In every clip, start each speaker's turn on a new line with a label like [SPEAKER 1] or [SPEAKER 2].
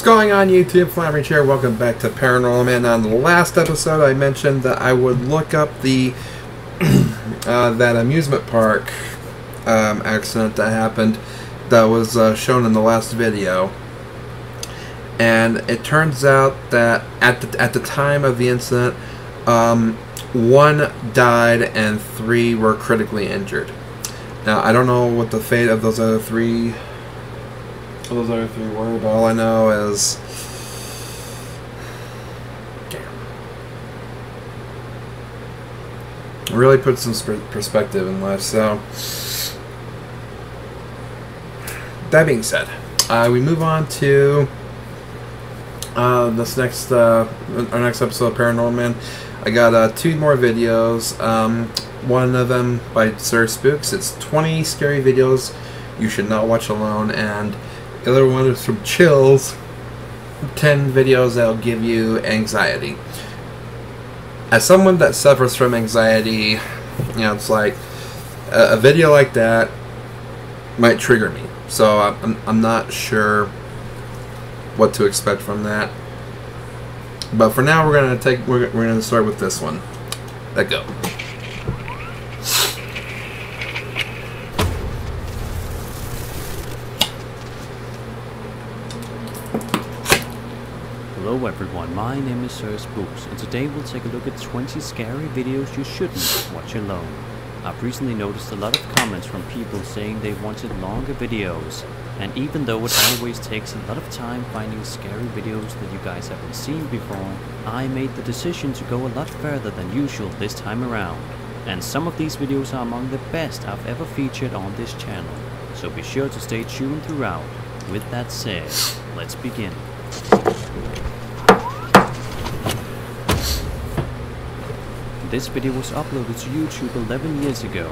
[SPEAKER 1] What's going on, YouTube? Flamrage here. Welcome back to Paranormal Man. On the last episode, I mentioned that I would look up the that amusement park accident that happened that was shown in the last video. And it turns out that at the time of the incident, 1 died and 3 were critically injured. Now, I don't know what the fate of those other 3 were, but all I know is it really puts some perspective in life. So that being said, we move on to our next episode of Paranormal Man. I got 2 more videos. One of them by Sir Spooks. It's 20 scary videos you should not watch alone, and the other one is from Chills, 10 videos that'll give you anxiety. As someone that suffers from anxiety, you know, it's like a video like that might trigger me. So I'm not sure what to expect from that. But for now, we're gonna start with this one. Let go.
[SPEAKER 2] Hello everyone, my name is Sir Spooks, and today we'll take a look at 20 scary videos you shouldn't watch alone. I've recently noticed a lot of comments from people saying they wanted longer videos, and even though it always takes a lot of time finding scary videos that you guys haven't seen before, I made the decision to go a lot further than usual this time around. And some of these videos are among the best I've ever featured on this channel, so be sure to stay tuned throughout. With that said, let's begin. This video was uploaded to YouTube 11 years ago.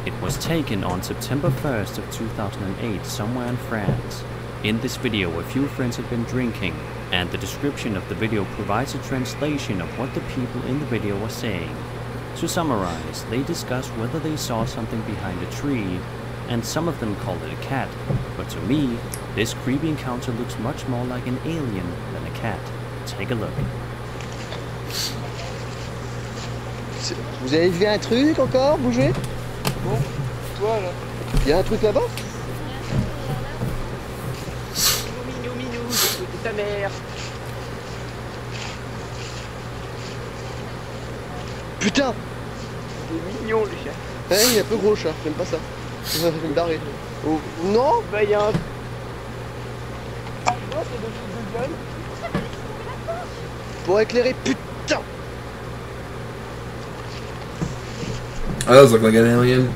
[SPEAKER 2] It was taken on September 1st of 2008 somewhere in France. In this video, a few friends had been drinking, and the description of the video provides a translation of what the people in the video were saying. To summarize, they discussed whether they saw something behind a tree, and some of them called it a cat, but to me, this creepy encounter looks much more like an alien than a cat. Take a look.
[SPEAKER 3] Vous avez vu un truc encore bouger?
[SPEAKER 4] Bon, toi là.
[SPEAKER 3] Il y a un truc là-bas?
[SPEAKER 4] Minou, j'ai écouté ta mère.
[SPEAKER 3] Putain!
[SPEAKER 4] C'est mignon le chat.
[SPEAKER 3] Ouais, il est un peu gros le chat, j'aime pas ça. Je vais me barrer. Oh, non?
[SPEAKER 4] Bah y'a un... Ah non, c'est des trucs de gueule.
[SPEAKER 3] Pour éclairer, putain!
[SPEAKER 1] Oh, those look like an alien.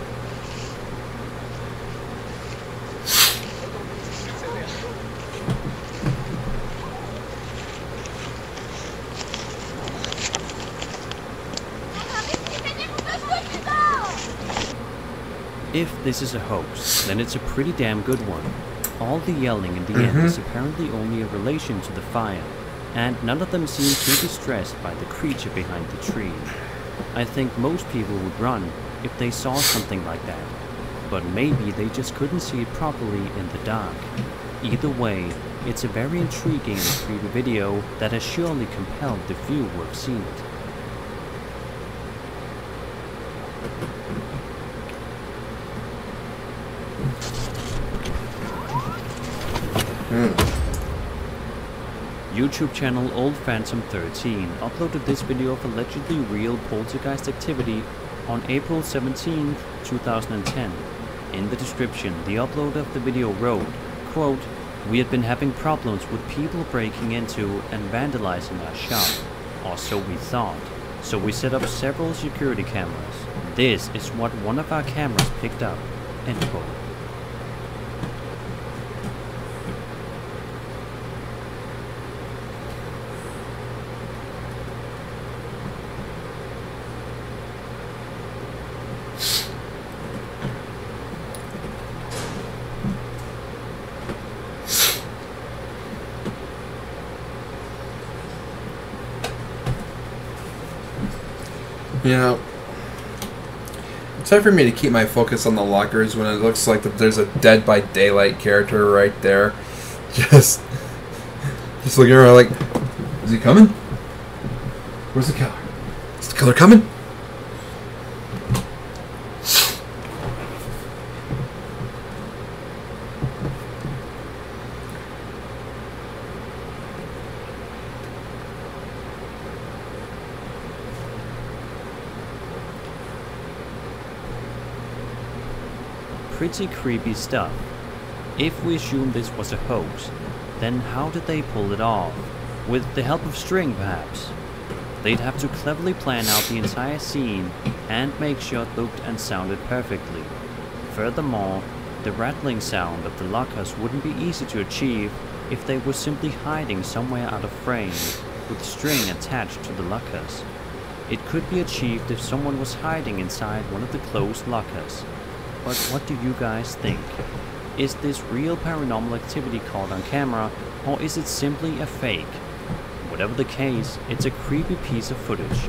[SPEAKER 2] If this is a hoax, then it's a pretty damn good one. All the yelling in the end is apparently only a relation to the fire, and none of them seem too distressed by the creature behind the tree. I think most people would run if they saw something like that, but maybe they just couldn't see it properly in the dark. Either way, it's a very intriguing and creepy video that has surely compelled the few who have seen it. YouTube channel Old Phantom 13 uploaded this video of allegedly real poltergeist activity on April 17, 2010. In the description, the uploader of the video wrote, quote, "We had been having problems with people breaking into and vandalizing our shop, or so we thought, so we set up several security cameras. This is what one of our cameras picked up." End quote.
[SPEAKER 1] You know, it's hard for me to keep my focus on the lockers when it looks like that there's a Dead by Daylight character right there. Just Just looking around like, is he coming? Where's the killer? Is the killer coming?
[SPEAKER 2] Pretty creepy stuff. If we assume this was a hoax, then how did they pull it off? With the help of string, perhaps? They'd have to cleverly plan out the entire scene and make sure it looked and sounded perfectly. Furthermore, the rattling sound of the lockers wouldn't be easy to achieve if they were simply hiding somewhere out of frame with string attached to the lockers. It could be achieved if someone was hiding inside one of the closed lockers. But what do you guys think? Is this real paranormal activity caught on camera, or is it simply a fake? Whatever the case, it's a creepy piece of footage.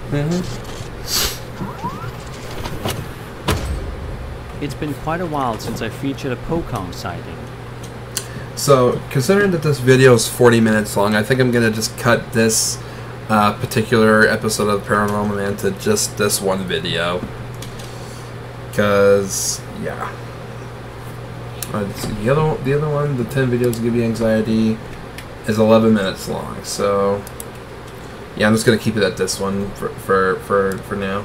[SPEAKER 2] It's been quite a while since I featured a Pokong sighting.
[SPEAKER 1] So, considering that this video is 40 minutes long, I think I'm going to just cut this particular episode of Paranormal Man to just this one video. Because, yeah. The other one, the 10 videos give you anxiety, is 11 minutes long. So, yeah, I'm just gonna keep it at this one for now.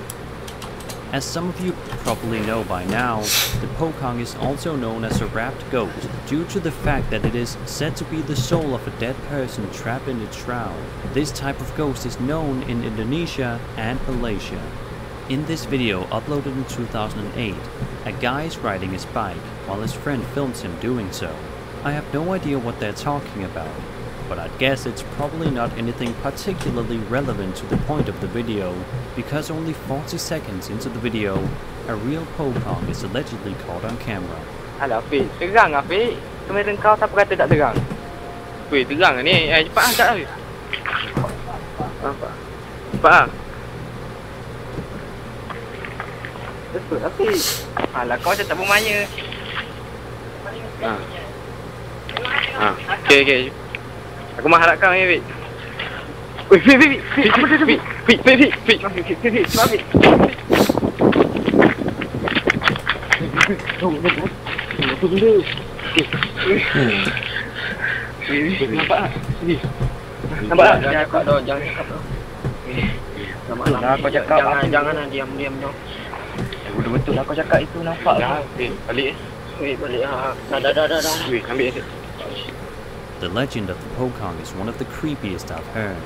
[SPEAKER 2] As some of you probably know by now, the Pokong is also known as a wrapped ghost due to the fact that it is said to be the soul of a dead person trapped in its shroud. This type of ghost is known in Indonesia and Malaysia. In this video, uploaded in 2008, a guy is riding his bike while his friend films him doing so. I have no idea what they're talking about, but I'd guess it's probably not anything particularly relevant to the point of the video, because only 40 seconds into the video, a real Pokong is allegedly caught on camera.
[SPEAKER 4] Alah Fi, terang lah Fi. Kemarin kau siapa kata tak terang? Fi, terang lah ni. Cepat lah, cepat lah. Apa? Cepat lah. Betul lah Fi. Alah kau macam tak bermaya. Okay. Aku mengharap kau ni Fi. Wih, Fi. Apa tu Fi? Fi. Apa benda? Nampak tak? Nampak tak? Jangan cakap dah, jangan cakap dah. Nampak lah, kau cakap. Jangan lah, diam dah. Betul-betul lah kau cakap itu, nampak lah. Balik balik. Dah. Ambil.
[SPEAKER 2] The legend of the Pokong is one of the creepiest I've heard.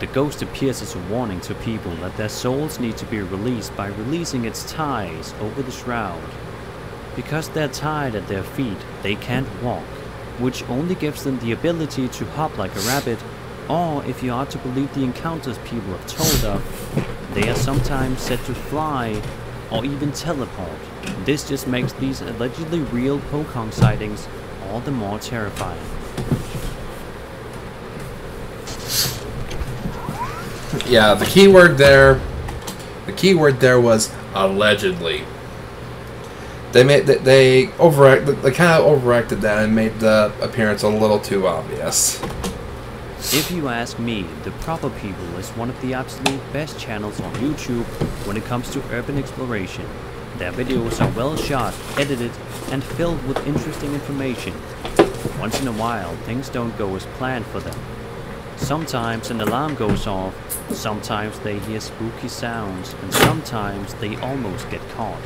[SPEAKER 2] The ghost appears as a warning to people that their souls need to be released by releasing its ties over the shroud. Because they're tied at their feet, they can't walk, which only gives them the ability to hop like a rabbit, or if you are to believe the encounters people have told of, they are sometimes said to fly or even teleport. This just makes these allegedly real Pokong sightings all the more terrifying.
[SPEAKER 1] Yeah, the key word there was allegedly. They kind of overacted that and made the appearance a little too obvious.
[SPEAKER 2] If you ask me, The Proper People is one of the absolute best channels on YouTube when it comes to urban exploration. Their videos are well shot, edited, and filled with interesting information. Once in a while, things don't go as planned for them. Sometimes an alarm goes off, sometimes they hear spooky sounds, and sometimes they almost get caught.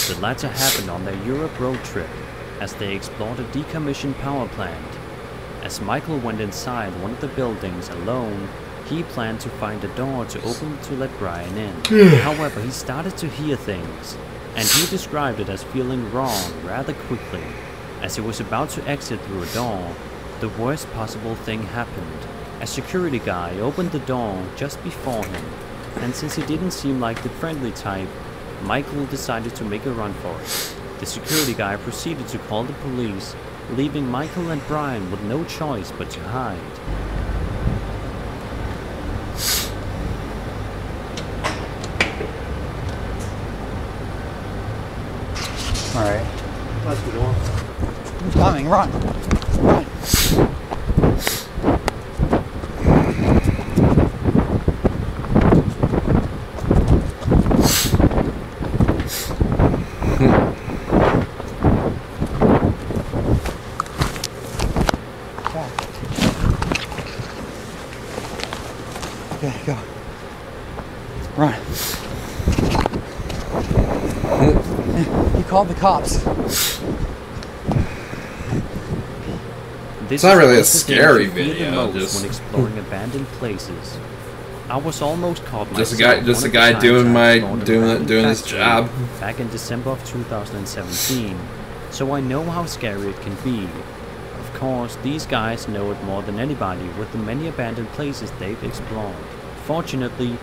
[SPEAKER 2] The latter happened on their Europe road trip, as they explored a decommissioned power plant. As Michael went inside one of the buildings alone, he planned to find a door to open to let Brian in. However, he started to hear things, and he described it as feeling wrong rather quickly. As he was about to exit through a door, the worst possible thing happened. A security guy opened the door just before him, and since he didn't seem like the friendly type, Michael decided to make a run for it. The security guy proceeded to call the police, leaving Michael and Brian with no choice but to hide.
[SPEAKER 5] Alright. Let's go. Who's coming? Run! fast. Okay, go. Run. He called the cops.
[SPEAKER 2] This
[SPEAKER 1] It's not
[SPEAKER 2] is
[SPEAKER 1] really a
[SPEAKER 2] the thing
[SPEAKER 1] scary
[SPEAKER 2] you feel the
[SPEAKER 1] video,
[SPEAKER 2] most
[SPEAKER 1] just
[SPEAKER 2] when exploring abandoned places. I was almost caught
[SPEAKER 1] just a
[SPEAKER 2] myself
[SPEAKER 1] guy
[SPEAKER 2] one of the
[SPEAKER 1] doing
[SPEAKER 2] times I
[SPEAKER 1] my
[SPEAKER 2] explored an abandoned
[SPEAKER 1] doing his
[SPEAKER 2] factory
[SPEAKER 1] job.
[SPEAKER 2] back in December of 2017, so I know how scary it can be. Of course, these guys know it more than anybody with the many abandoned places they've explored. Fortunately,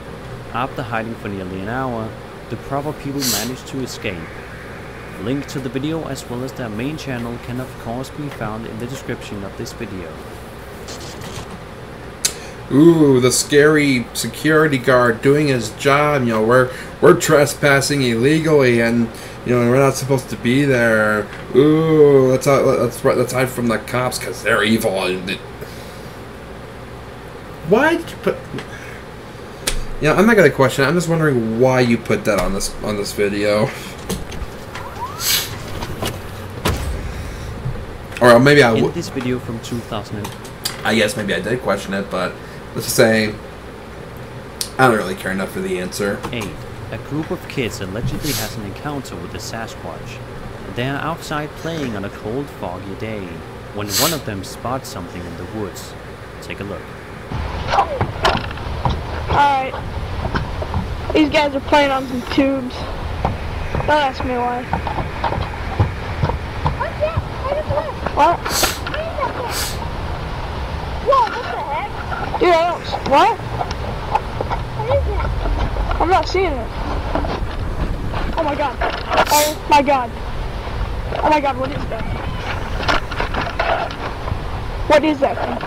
[SPEAKER 2] after hiding for nearly an hour, the proper people managed to escape. Link to the video as well as their main channel can of course be found in the description of this video.
[SPEAKER 1] Ooh, the scary security guard doing his job. You know, we're trespassing illegally, and you know we're not supposed to be there. Ooh, let's hide from the cops because they're evil. And why did you put? Yeah, I'm not gonna question it. I'm just wondering why you put that on this video. Or maybe I would.
[SPEAKER 2] In this video from 2000.
[SPEAKER 1] I guess maybe I did question it, but let's just say I don't really care enough for the answer.
[SPEAKER 2] 8. A group of kids allegedly has an encounter with a Sasquatch. They are outside playing on a cold, foggy day when one of them spots something in the woods. Take a look.
[SPEAKER 6] Alright. These guys are playing on some tubes. Don't ask me why.
[SPEAKER 7] What's that?
[SPEAKER 6] What?
[SPEAKER 7] What is that thing? Whoa, what the heck?
[SPEAKER 6] Dude, I don't... What?
[SPEAKER 7] What is that?
[SPEAKER 6] I'm not seeing it. Oh my god. Oh my god. Oh my god, what is that? What is that thing?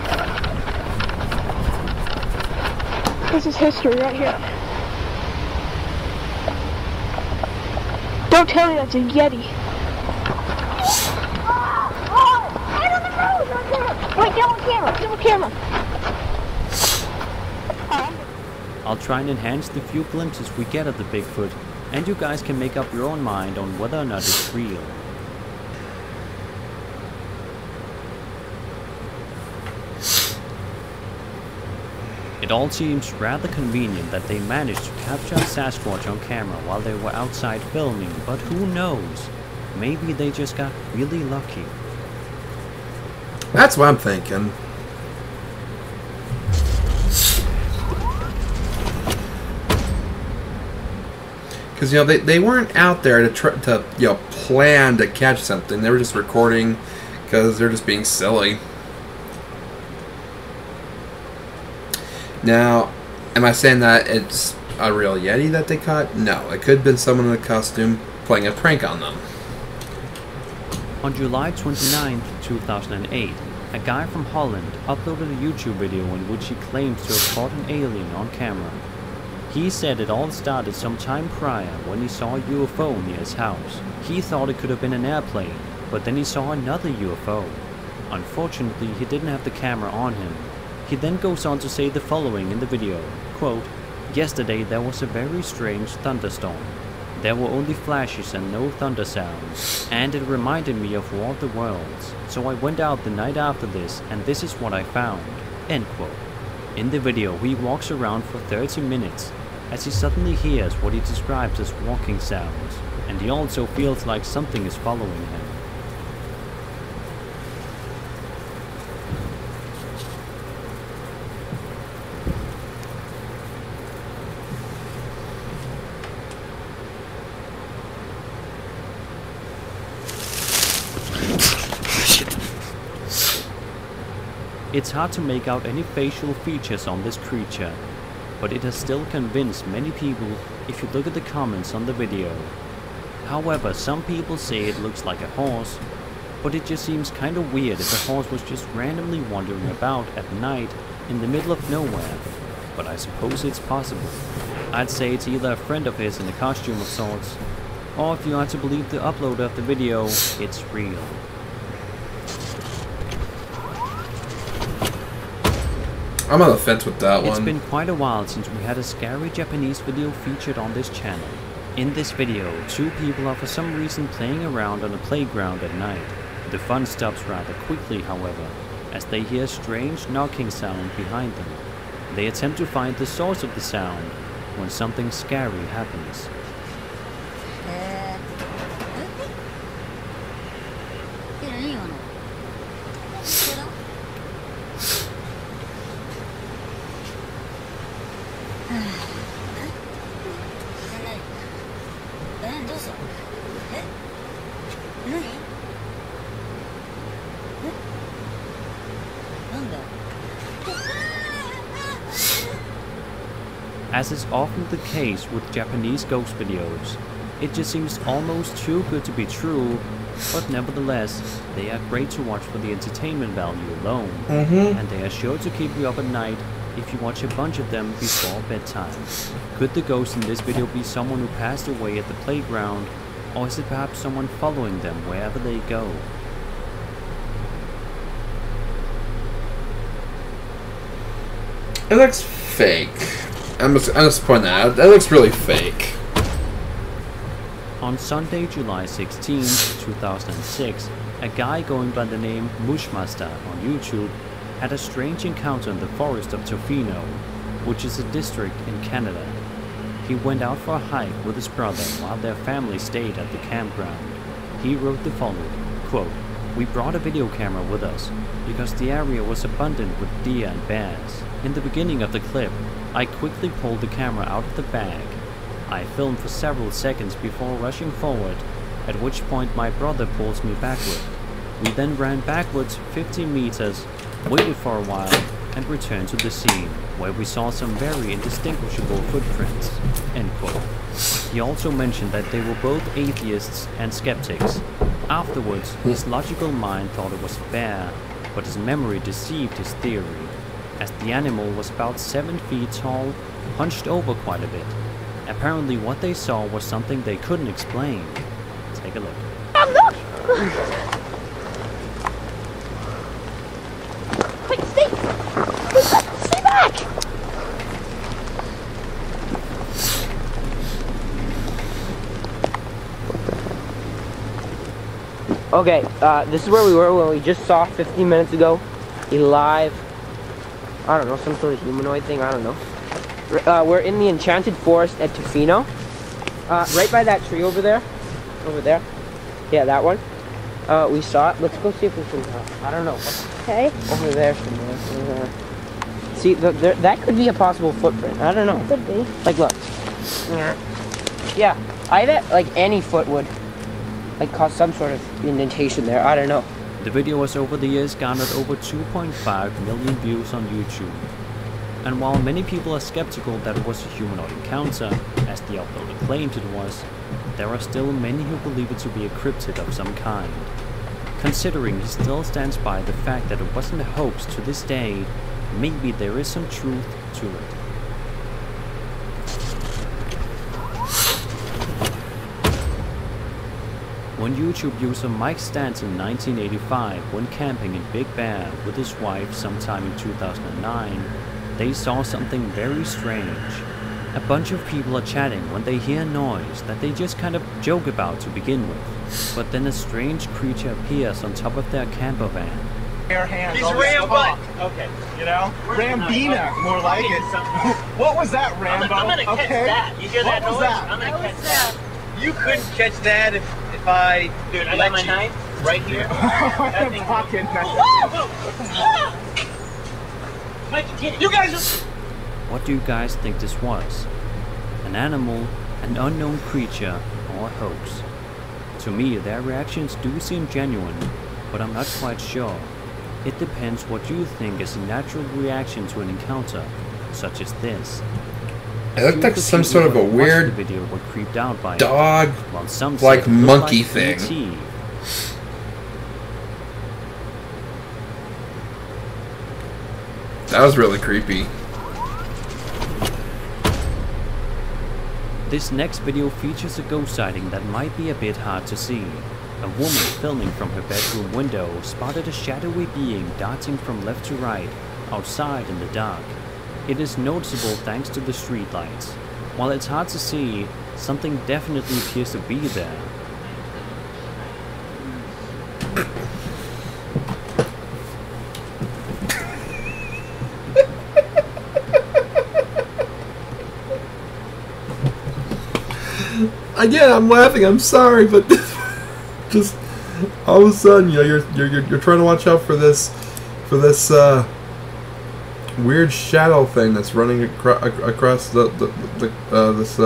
[SPEAKER 6] This is history right here. Don't tell me that's a Yeti.
[SPEAKER 7] Right on the road, right there. Wait, get on camera, get on camera.
[SPEAKER 2] I'll try and enhance the few glimpses we get of the Bigfoot, and you guys can make up your own mind on whether or not it's real. It all seems rather convenient that they managed to capture a Sasquatch on camera while they were outside filming, but who knows? Maybe they just got really lucky.
[SPEAKER 1] That's what I'm thinking. Because you know they weren't out there to plan to catch something. They were just recording because they're just being silly. Now, am I saying that it's a real Yeti that they caught? No, it could have been someone in a costume playing a prank on them.
[SPEAKER 2] On July 29, 2008, a guy from Holland uploaded a YouTube video in which he claims to have caught an alien on camera. He said it all started some time prior when he saw a UFO near his house. He thought it could have been an airplane, but then he saw another UFO. Unfortunately, he didn't have the camera on him. He then goes on to say the following in the video, quote, "Yesterday there was a very strange thunderstorm. There were only flashes and no thunder sounds, and it reminded me of War of the Worlds. So I went out the night after this, and this is what I found." End quote. In the video, he walks around for 30 minutes, as he suddenly hears what he describes as walking sounds, and he also feels like something is following him. It's hard to make out any facial features on this creature, but it has still convinced many people if you look at the comments on the video. However, some people say it looks like a horse, but it just seems kinda weird if a horse was just randomly wandering about at night in the middle of nowhere, but I suppose it's possible. I'd say it's either a friend of his in a costume of sorts, or if you are to believe the uploader of the video, it's real.
[SPEAKER 1] I'm on the fence with that one.
[SPEAKER 2] It's been quite a while since we had a scary Japanese video featured on this channel. In this video, two people are for some reason playing around on a playground at night. The fun stops rather quickly, however, as they hear a strange knocking sound behind them. They attempt to find the source of the sound when something scary happens. As is often the case with Japanese ghost videos, it just seems almost too good to be true, but nevertheless, they are great to watch for the entertainment value alone, and they are sure to keep you up at night if you watch a bunch of them before bedtime. Could the ghost in this video be someone who passed away at the playground, or is it perhaps someone following them wherever they go?
[SPEAKER 1] It looks fake. I'm just pointing that out. That looks really fake.
[SPEAKER 2] On Sunday, July 16, 2006, a guy going by the name Mushmaster on YouTube had a strange encounter in the forest of Tofino, which is a district in Canada. He went out for a hike with his brother while their family stayed at the campground. He wrote the following, quote, "We brought a video camera with us because the area was abundant with deer and bears. In the beginning of the clip, I quickly pulled the camera out of the bag. I filmed for several seconds before rushing forward, at which point my brother pulls me backward. We then ran backwards 50 meters, waited for a while, and returned to the scene, where we saw some very indistinguishable footprints." End quote. He also mentioned that they were both atheists and skeptics. Afterwards, his logical mind thought it was a bear, but his memory deceived his theory, as the animal was about 7 feet tall, hunched over quite a bit. Apparently what they saw was something they couldn't explain. Take a look.
[SPEAKER 7] Look! Wait, stay! Stay back!
[SPEAKER 3] Okay, this is where we were when we just saw 15 minutes ago a live, I don't know, some sort of humanoid thing, I don't know. We're in the enchanted forest at Tofino, right by that tree over there. Yeah, that one. We saw it. Let's go see if we can, I don't know.
[SPEAKER 7] Okay.
[SPEAKER 3] Over there somewhere. See, that could be a possible footprint. I don't know.
[SPEAKER 7] Could be.
[SPEAKER 3] Like, look. Yeah, I bet, like, any foot would, like, cause some sort of indentation there. I don't know.
[SPEAKER 2] The video has over the years garnered over 2.5 million views on YouTube. And while many people are skeptical that it was a humanoid encounter, as the uploader claimed it was, there are still many who believe it to be a cryptid of some kind. Considering he still stands by the fact that it wasn't a hoax to this day, maybe there is some truth to it. When YouTube user Mike Stantz in 1985 went camping in Big Bear with his wife sometime in 2009, they saw something very strange. A bunch of people are chatting when they hear a noise that they just kind of joke about to begin with, but then a strange creature appears on top of their camper van.
[SPEAKER 8] He's Rambo. Okay, you know? Rambina, more like it. What was that, Rambo?
[SPEAKER 4] I'm gonna catch that. You hear that noise? I'm gonna catch that.
[SPEAKER 8] You couldn't catch that if I...
[SPEAKER 4] Dude, I got my knife right here.
[SPEAKER 8] That thing fucking... You guys are...
[SPEAKER 2] What do you guys think this was? An animal, an unknown creature, or a hoax? To me, their reactions do seem genuine, but I'm not quite sure. It depends what you think is a natural reaction to an encounter, such as this.
[SPEAKER 1] It looked like some sort of a weird
[SPEAKER 2] video were creeped out by
[SPEAKER 1] dog,
[SPEAKER 2] it, while some
[SPEAKER 1] like
[SPEAKER 2] said it looked
[SPEAKER 1] monkey
[SPEAKER 2] like
[SPEAKER 1] thing.
[SPEAKER 2] ET.
[SPEAKER 1] That was really creepy.
[SPEAKER 2] This next video features a ghost sighting that might be a bit hard to see. A woman filming from her bedroom window spotted a shadowy being darting from left to right, outside in the dark. It is noticeable thanks to the street lights. While it's hard to see, something definitely appears to be there.
[SPEAKER 1] again, I'm laughing. I'm sorry, but just all of a sudden, you know, you're trying to watch out for this weird shadow thing that's running across this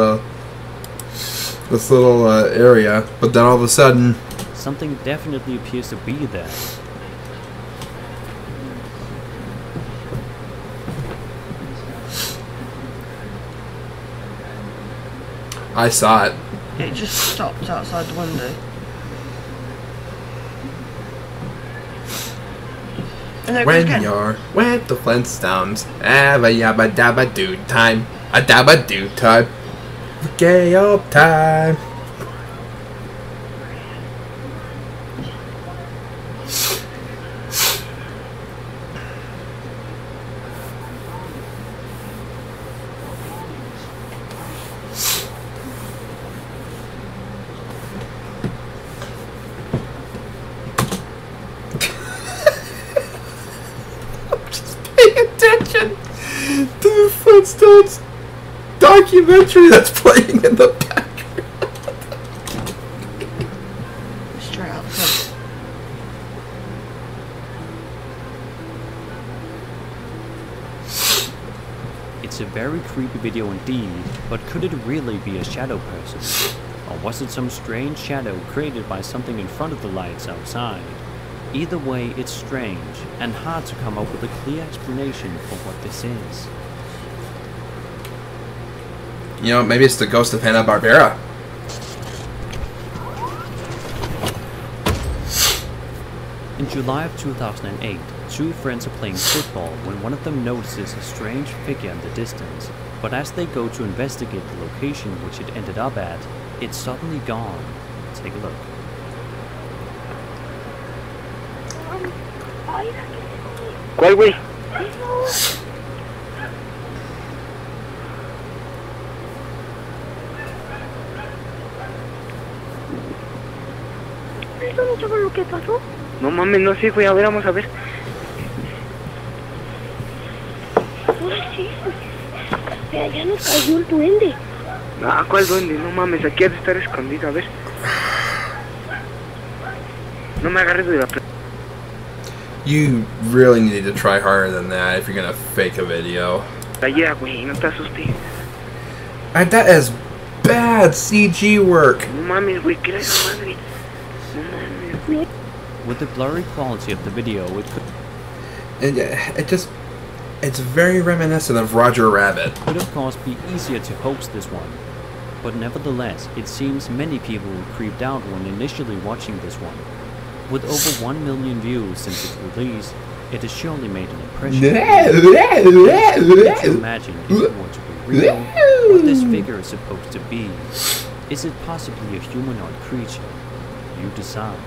[SPEAKER 1] little area, but then all of a sudden,
[SPEAKER 2] something definitely appears to be there.
[SPEAKER 1] I saw it.
[SPEAKER 4] It just stopped outside the window. And there it goes
[SPEAKER 1] When
[SPEAKER 4] again.
[SPEAKER 1] you're with the Flintstones, have a yabba dabba do time, a dabba do time, gay old time. Attention to the Flintstones documentary that's playing in the background.
[SPEAKER 4] Straight out the front.
[SPEAKER 2] It's a very creepy video indeed, but could it really be a shadow person? Or was it some strange shadow created by something in front of the lights outside? Either way, it's strange, and hard to come up with a clear explanation for what this is.
[SPEAKER 1] You know, maybe it's the ghost of Hanna-Barbera.
[SPEAKER 2] In July of 2008, two friends are playing football when one of them notices a strange figure in the distance, but as they go to investigate the location which it ended up at, it's suddenly gone. Take a look.
[SPEAKER 4] ¿Cuál, güey?
[SPEAKER 7] ¿Eso no sabes lo que pasó?
[SPEAKER 4] No mames, no sé, güey. A ver, vamos a ver.
[SPEAKER 7] Ahora sí. Ya nos cayó el duende.
[SPEAKER 4] Ah, ¿cuál duende? No mames, aquí ha de estar escondido. A ver. No me agarres de la...
[SPEAKER 1] You really need to try harder than that if you're gonna fake a video.
[SPEAKER 4] Ya, güey, no te asustes.
[SPEAKER 1] That is bad CG work.
[SPEAKER 4] No mames, güey, ¿qué era esa madre? No mames, güey.
[SPEAKER 2] With the blurry quality of the video, it could
[SPEAKER 1] It's very reminiscent of Roger Rabbit.
[SPEAKER 2] of course be easier to host this one. But nevertheless, it seems many people were creeped out when initially watching this one. With over 1 million views since its release, it has surely made an impression. Let's imagine if it were to be real, what this figure is supposed to be. Is it possibly a humanoid creature? You decide.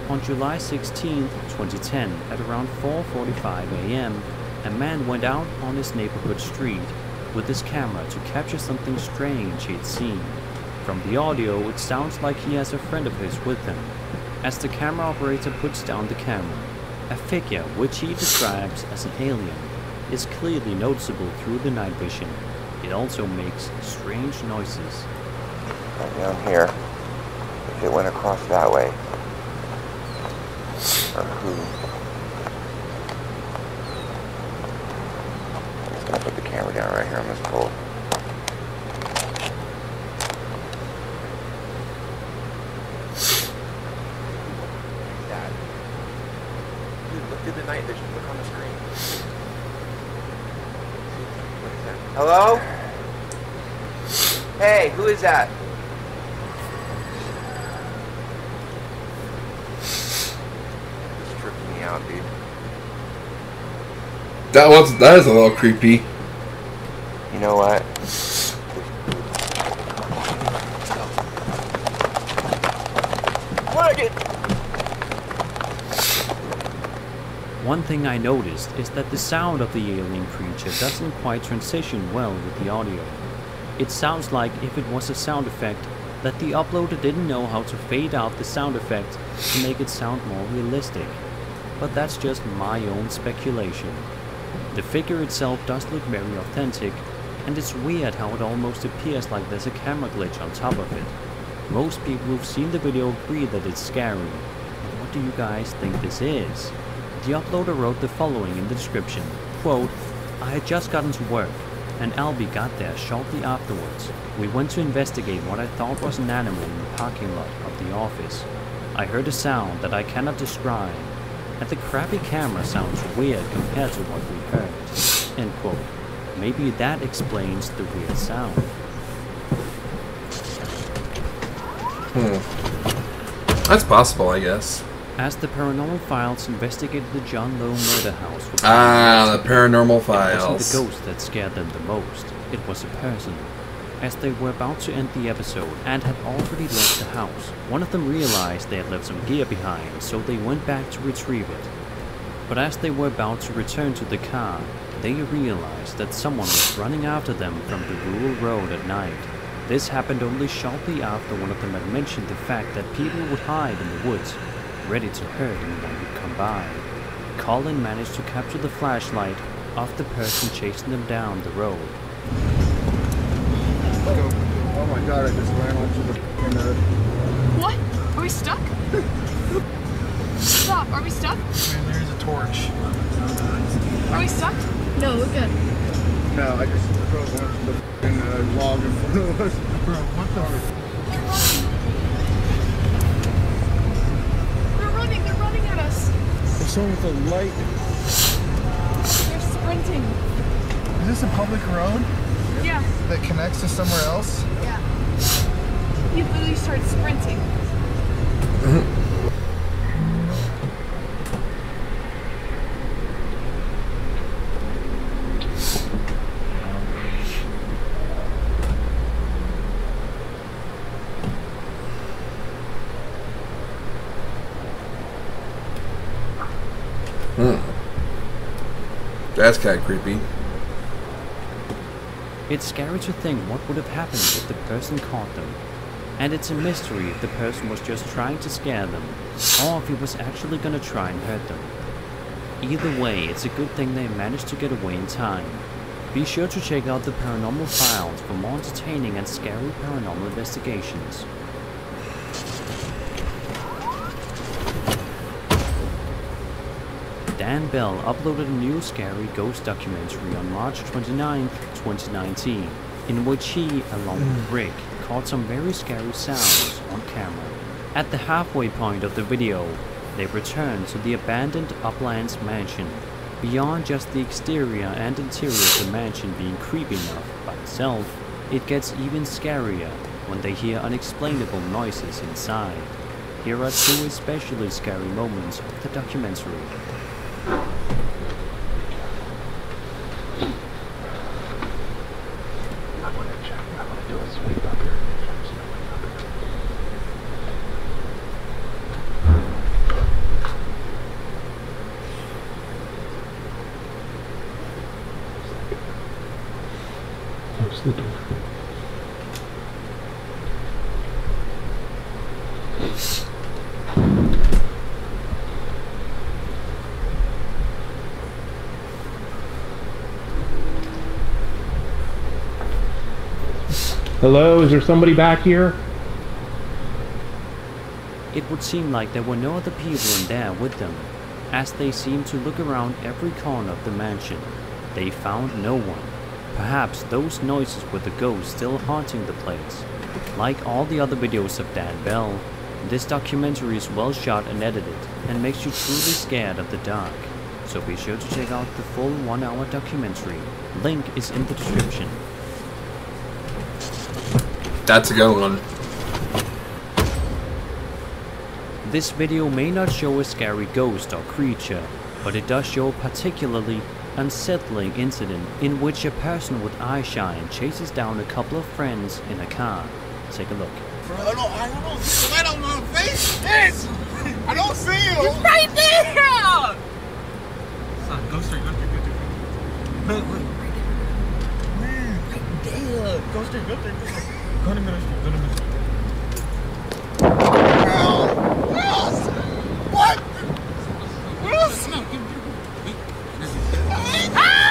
[SPEAKER 2] On July 16, 2010, at around 4:45 a.m., a man went out on his neighborhood street with his camera to capture something strange he had seen. From the audio, it sounds like he has a friend of his with him. As the camera operator puts down the camera, a figure, which he describes as an alien, is clearly noticeable through the night vision. It also makes strange noises.
[SPEAKER 9] Right down here, if it went across that way, or who? I'm just gonna put the camera down right here on this pole. Dad, dude, look through the night vision. Look on the screen. What is that? Hello? Hey, who is that? Out, dude.
[SPEAKER 1] That is a little creepy.
[SPEAKER 9] You know what?
[SPEAKER 2] One thing I noticed is that the sound of the alien creature doesn't quite transition well with the audio. It sounds like if it was a sound effect, that the uploader didn't know how to fade out the sound effect to make it sound more realistic. But that's just my own speculation. The figure itself does look very authentic, and it's weird how it almost appears like there's a camera glitch on top of it. Most people who've seen the video agree that it's scary, but what do you guys think this is? The uploader wrote the following in the description, quote, "I had just gotten to work, and Albie got there shortly afterwards. We went to investigate what I thought was an animal in the parking lot of the office. I heard a sound that I cannot describe, and the crappy camera sounds weird compared to what we heard." End quote. Maybe that explains the weird sound.
[SPEAKER 1] That's possible, I guess.
[SPEAKER 2] As the Paranormal Files investigated the John Lowe murder house...
[SPEAKER 1] The Paranormal Files.
[SPEAKER 2] It wasn't the ghost that scared them the most. It was a person. As they were about to end the episode and had already left the house, one of them realized they had left some gear behind, so they went back to retrieve it. But as they were about to return to the car, they realized that someone was running after them from the rural road at night. This happened only shortly after one of them had mentioned the fact that people would hide in the woods, ready to hurt anyone who'd come by. Colin managed to capture the flashlight of the person chasing them down the road.
[SPEAKER 10] Oh my god, I just ran onto the
[SPEAKER 6] What? Are we stuck? Stop, are we stuck?
[SPEAKER 10] Man, there's a torch.
[SPEAKER 6] Are we stuck? No, we're good.
[SPEAKER 10] No, I just drove onto the log in front of us. Bro, what the?
[SPEAKER 6] They're running at us.
[SPEAKER 10] There's someone with a light.
[SPEAKER 6] They're sprinting.
[SPEAKER 10] Is this a public road?
[SPEAKER 6] Yeah.
[SPEAKER 10] That connects to somewhere else?
[SPEAKER 6] Yeah. He literally started sprinting.
[SPEAKER 1] That's kind of creepy.
[SPEAKER 2] It's scary to think what would have happened if the person caught them. And it's a mystery if the person was just trying to scare them, or if he was actually gonna try and hurt them. Either way, it's a good thing they managed to get away in time. Be sure to check out the Paranormal Files for more entertaining and scary paranormal investigations. Dan Bell uploaded a new scary ghost documentary on March 29, 2019, in which he, along with Rick, caught some very scary sounds on camera. At the halfway point of the video, they return to the abandoned Uplands mansion. Beyond just the exterior and interior of the mansion being creepy enough by itself, it gets even scarier when they hear unexplainable noises inside. Here are two especially scary moments of the documentary.
[SPEAKER 11] Close the door. Hello, is there somebody back here?
[SPEAKER 2] It would seem like there were no other people in there with them, as they seemed to look around every corner of the mansion. They found no one. Perhaps those noises were the ghosts still haunting the place. Like all the other videos of Dan Bell, this documentary is well shot and edited, and makes you truly scared of the dark. So be sure to check out the full 1-hour documentary. Link is in the description.
[SPEAKER 1] That's a good one.
[SPEAKER 2] This video may not show a scary ghost or creature, but it does show a particularly unsettling incident in which a person with eye shine chases down a couple of friends in a car. Take a look.
[SPEAKER 10] I don't see light on my face. Yes! I don't see you.
[SPEAKER 6] It's right there!
[SPEAKER 8] Son, go straight, go straight, go straight. Look, look. Right there. Go straight, go straight, go straight. Go to the middle street, go to the middle street.
[SPEAKER 10] Yes! What? Yes!
[SPEAKER 8] Ah!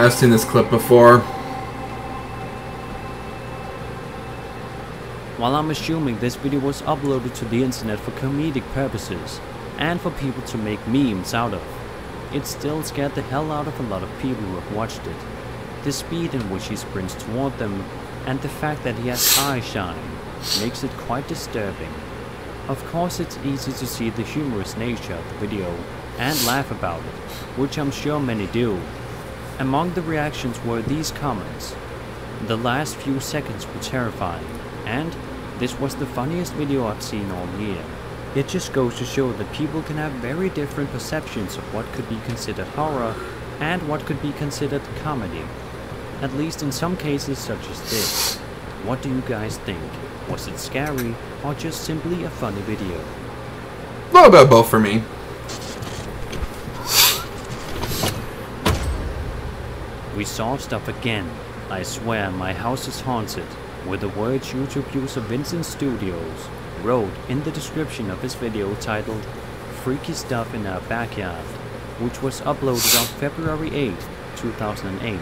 [SPEAKER 1] I've seen this clip before.
[SPEAKER 2] While I'm assuming this video was uploaded to the internet for comedic purposes and for people to make memes out of, it still scared the hell out of a lot of people who have watched it. The speed in which he sprints toward them and the fact that he has eye shine makes it quite disturbing. Of course, it's easy to see the humorous nature of the video and laugh about it, which I'm sure many do. Among the reactions were these comments. The last few seconds were terrifying, and this was the funniest video I've seen all year. It just goes to show that people can have very different perceptions of what could be considered horror and what could be considered comedy. At least in some cases such as this. What do you guys think? Was it scary or just simply a funny video?
[SPEAKER 1] A little bit of both for me.
[SPEAKER 2] We saw stuff again. I swear my house is haunted, with the words YouTube user Vincent Studios wrote in the description of his video titled Freaky Stuff in Our Backyard, which was uploaded on February 8, 2008.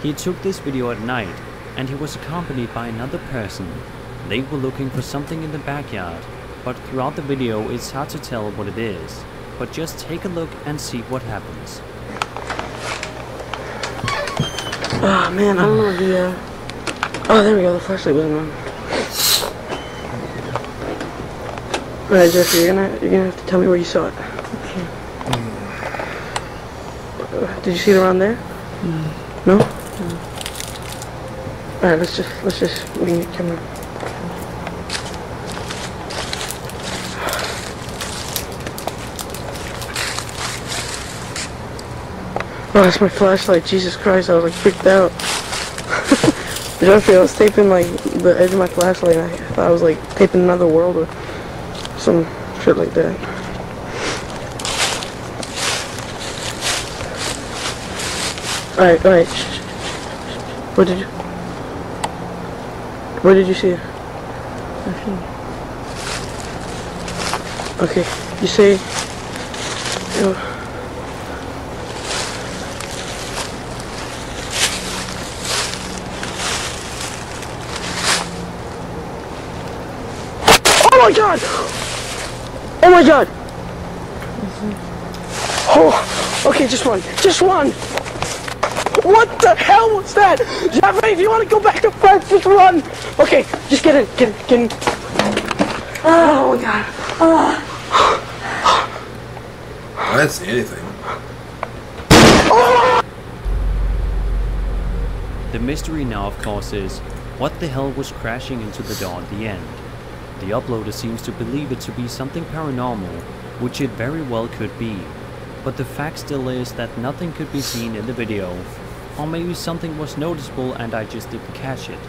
[SPEAKER 2] He took this video at night and he was accompanied by another person. They were looking for something in the backyard, but throughout the video it's hard to tell what it is. But just take a look and see what happens.
[SPEAKER 6] Oh man, I don't know the oh, there we go, the flashlight wasn't on. Alright, Jeffrey, you're gonna have to tell me where you saw it. Okay. Did you see it around there? No? Alright, let's just bring your camera. Oh, that's my flashlight. Jesus Christ, I was like freaked out. Jeffrey, I was taping like the edge of my flashlight and I thought I was like taping another world or some shit like that. Alright. Where did you see it? Okay, you say... Oh my god! Oh my god! Oh, okay, just run. Just run! What the hell was that? Jeffrey, if you want to go back to France, just run! Okay, just get in. Oh my god.
[SPEAKER 1] I didn't see anything.
[SPEAKER 2] The mystery now, of course, is what the hell was crashing into the door at the end? The uploader seems to believe it to be something paranormal, which it very well could be. But the fact still is that nothing could be seen in the video. Or maybe something was noticeable and I just didn't catch it.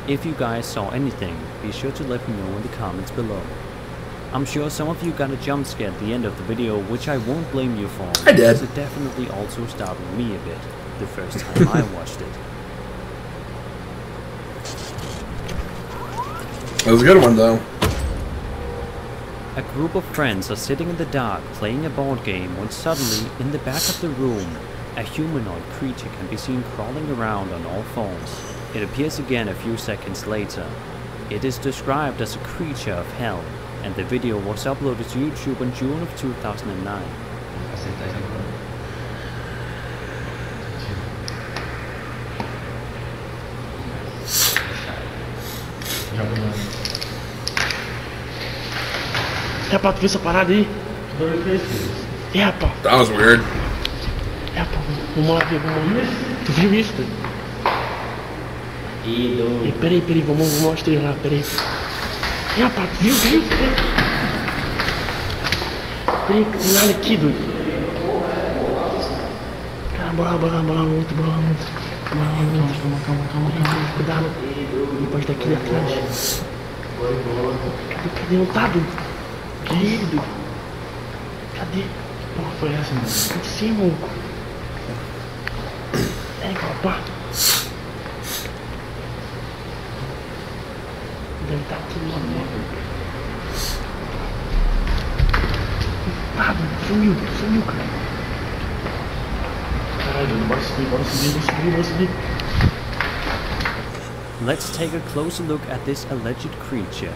[SPEAKER 2] If you guys saw anything, be sure to let me know in the comments below. I'm sure some of you got a jump scare at the end of the video, which I won't blame you for.
[SPEAKER 1] I did.
[SPEAKER 2] Because it definitely also startled me a bit the first time I watched it.
[SPEAKER 1] It was a good one though.
[SPEAKER 2] A group of friends are sitting in the dark playing a board game when suddenly, in the back of the room, a humanoid creature can be seen crawling around on all fours. It appears again a few seconds later. It is described as a creature of hell, and the video was uploaded to YouTube in June of 2009.
[SPEAKER 6] É, pá, tu viu essa parada aí? É, pá.
[SPEAKER 1] That was weird.
[SPEAKER 6] É, pá, vamos lá ver, Tu viu isso? Peraí, vamos mostrar lá, peraí. É, pá, tu viu? Peraí, olha aqui, doido. Cara, bora muito. Calma. Cuidado. Ele pode estar aqui atrás. Cadê? Não tá, doido? Cadê? Que porra foi essa, mano? Em cima, é, papá. Deve estar aqui, mano. Sumiu, cara. Caralho,
[SPEAKER 2] Let's take a closer look at this alleged creature.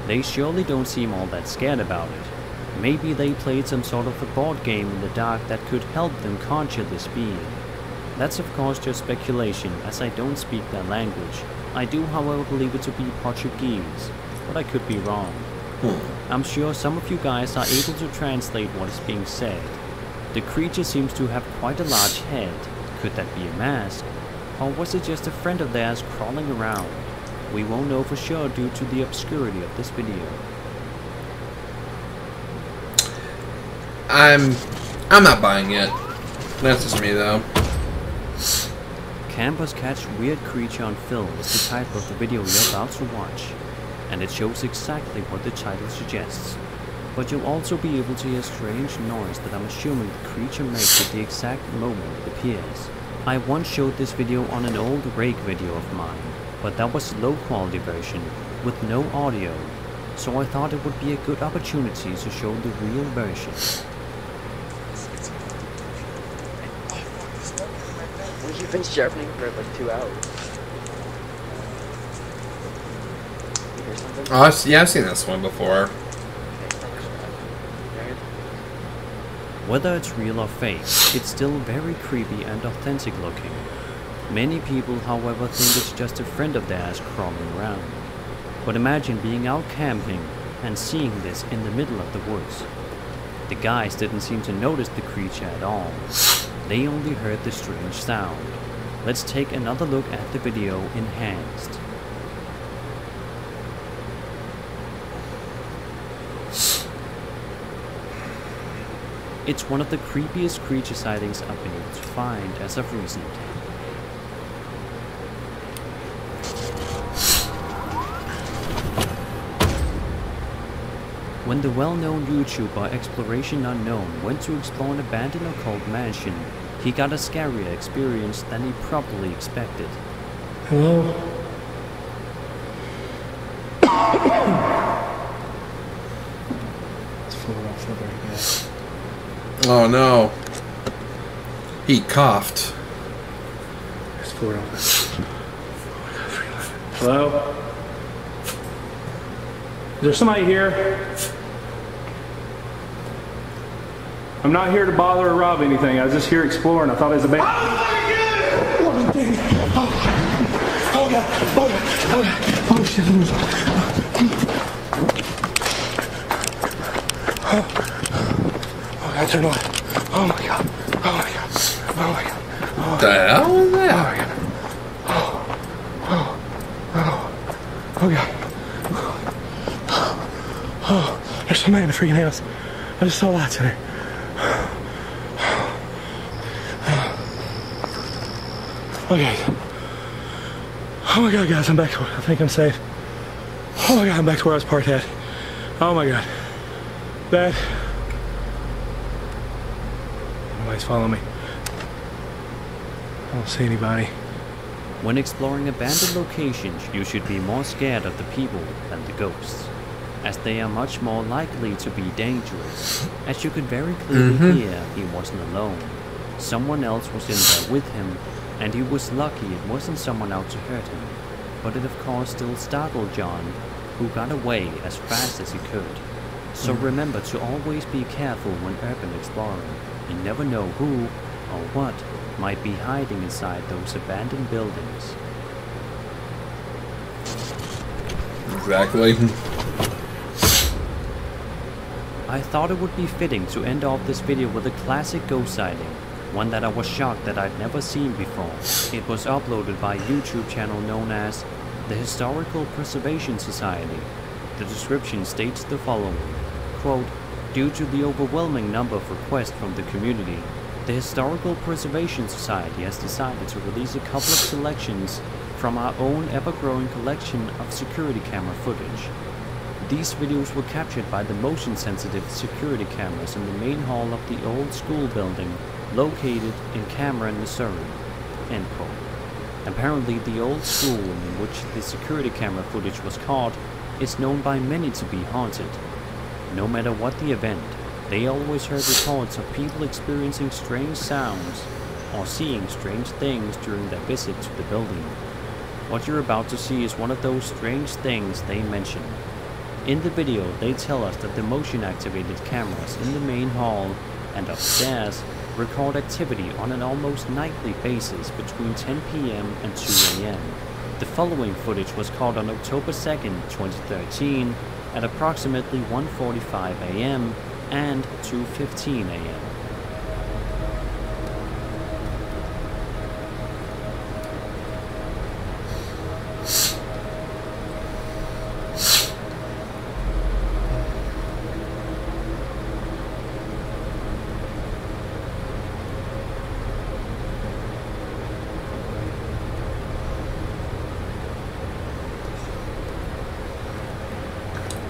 [SPEAKER 2] They surely don't seem all that scared about it. Maybe they played some sort of a board game in the dark that could help them conjure this being. That's of course just speculation, as I don't speak that language. I do however believe it to be Portuguese, but I could be wrong. I'm sure some of you guys are able to translate what is being said. The creature seems to have quite a large head. Could that be a mask? Or was it just a friend of theirs crawling around? We won't know for sure due to the obscurity of this video.
[SPEAKER 1] I'm not buying it. That's just me though.
[SPEAKER 2] Campers Catch Weird Creature on Film is the title of the video you're about to watch, and it shows exactly what the title suggests. But you'll also be able to hear a strange noise that I'm assuming the creature makes at the exact moment it appears. I once showed this video on an old rake video of mine, but that was a low quality version with no audio, so I thought it would be a good opportunity to show the real version.
[SPEAKER 3] You've been sharpening for like 2 hours. You hear something?
[SPEAKER 1] Oh, yeah, I've seen this one before.
[SPEAKER 2] Whether it's real or fake, it's still very creepy and authentic looking. Many people, however, think it's just a friend of theirs crawling around. But imagine being out camping and seeing this in the middle of the woods. The guys didn't seem to notice the creature at all. They only heard the strange sound. Let's take another look at the video enhanced. It's one of the creepiest creature sightings I've been able to find as of recent. When the well-known YouTuber Exploration Unknown went to explore an abandoned occult mansion, he got a scarier experience than he probably expected.
[SPEAKER 6] Hello?
[SPEAKER 11] It's full off the very good.
[SPEAKER 1] Oh no. He coughed.
[SPEAKER 11] It's full off. Hello? Is there somebody here? I'm not here to bother or rob anything. I was just here exploring. I thought it was a band.
[SPEAKER 6] Oh God! Oh God! Oh shit! Oh God! Turn on! Oh my God! Oh my God! Oh my God!
[SPEAKER 1] What the hell is that?
[SPEAKER 6] Oh God! Oh, there's somebody in the freaking house. I just saw lights in there. Okay. Oh my God, guys, I'm back. I think I'm safe. Oh my God, I'm back to where I was parked at. Oh my God. That. Nobody's following me. I don't see anybody.
[SPEAKER 2] When exploring abandoned locations, you should be more scared of the people than the ghosts, as they are much more likely to be dangerous. As you could very clearly hear, he wasn't alone. Someone else was in there with him, and he was lucky it wasn't someone out to hurt him. But it of course still startled John, who got away as fast as he could. So remember to always be careful when urban exploring. You never know who or what might be hiding inside those abandoned buildings.
[SPEAKER 1] Exactly.
[SPEAKER 2] I thought it would be fitting to end off this video with a classic ghost sighting, one that I was shocked that I'd never seen before. It was uploaded by a YouTube channel known as the Historical Preservation Society. The description states the following, quote, "Due to the overwhelming number of requests from the community, the Historical Preservation Society has decided to release a couple of selections from our own ever-growing collection of security camera footage. These videos were captured by the motion-sensitive security cameras in the main hall of the old school building located in Cameron, Missouri." End quote. Apparently, the old school in which the security camera footage was caught is known by many to be haunted. No matter what the event, they always heard reports of people experiencing strange sounds or seeing strange things during their visit to the building. What you're about to see is one of those strange things they mention. In the video, they tell us that the motion-activated cameras in the main hall and upstairs record activity on an almost nightly basis between 10 p.m. and 2 a.m. The following footage was caught on October 2nd, 2013 at approximately 1:45 a.m. and 2:15 a.m.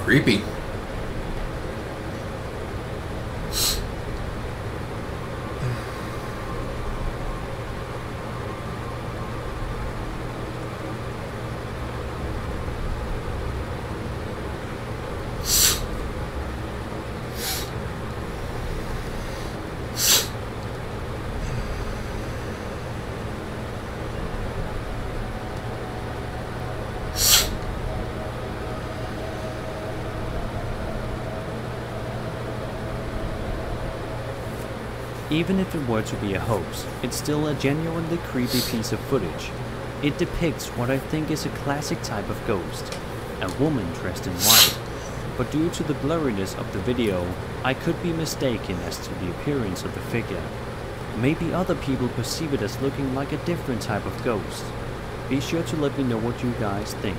[SPEAKER 1] Creepy.
[SPEAKER 2] Even if it were to be a hoax, it's still a genuinely creepy piece of footage. It depicts what I think is a classic type of ghost, a woman dressed in white. But due to the blurriness of the video, I could be mistaken as to the appearance of the figure. Maybe other people perceive it as looking like a different type of ghost. Be sure to let me know what you guys think.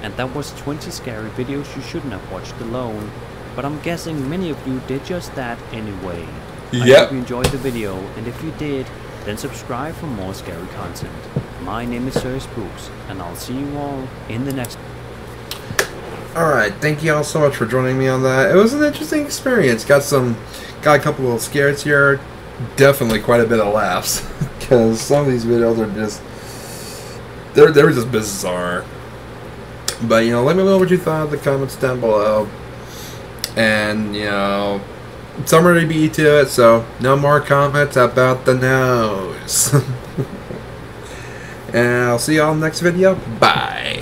[SPEAKER 2] And that was 20 scary videos you shouldn't have watched alone. But I'm guessing many of you did just that anyway. I hope you enjoyed the video, and if you did, then subscribe for more scary content. My name is Sir Spooks, and I'll see you all in the next.
[SPEAKER 1] Alright, thank you all so much for joining me on that. It was an interesting experience. Got a couple of scares here. Definitely quite a bit of laughs. Because some of these videos are just, they were just bizarre. But, you know, let me know what you thought in the comments down below. And, you know, summary be to it, so no more comments about the nose. And I'll see y'all in the next video. Bye.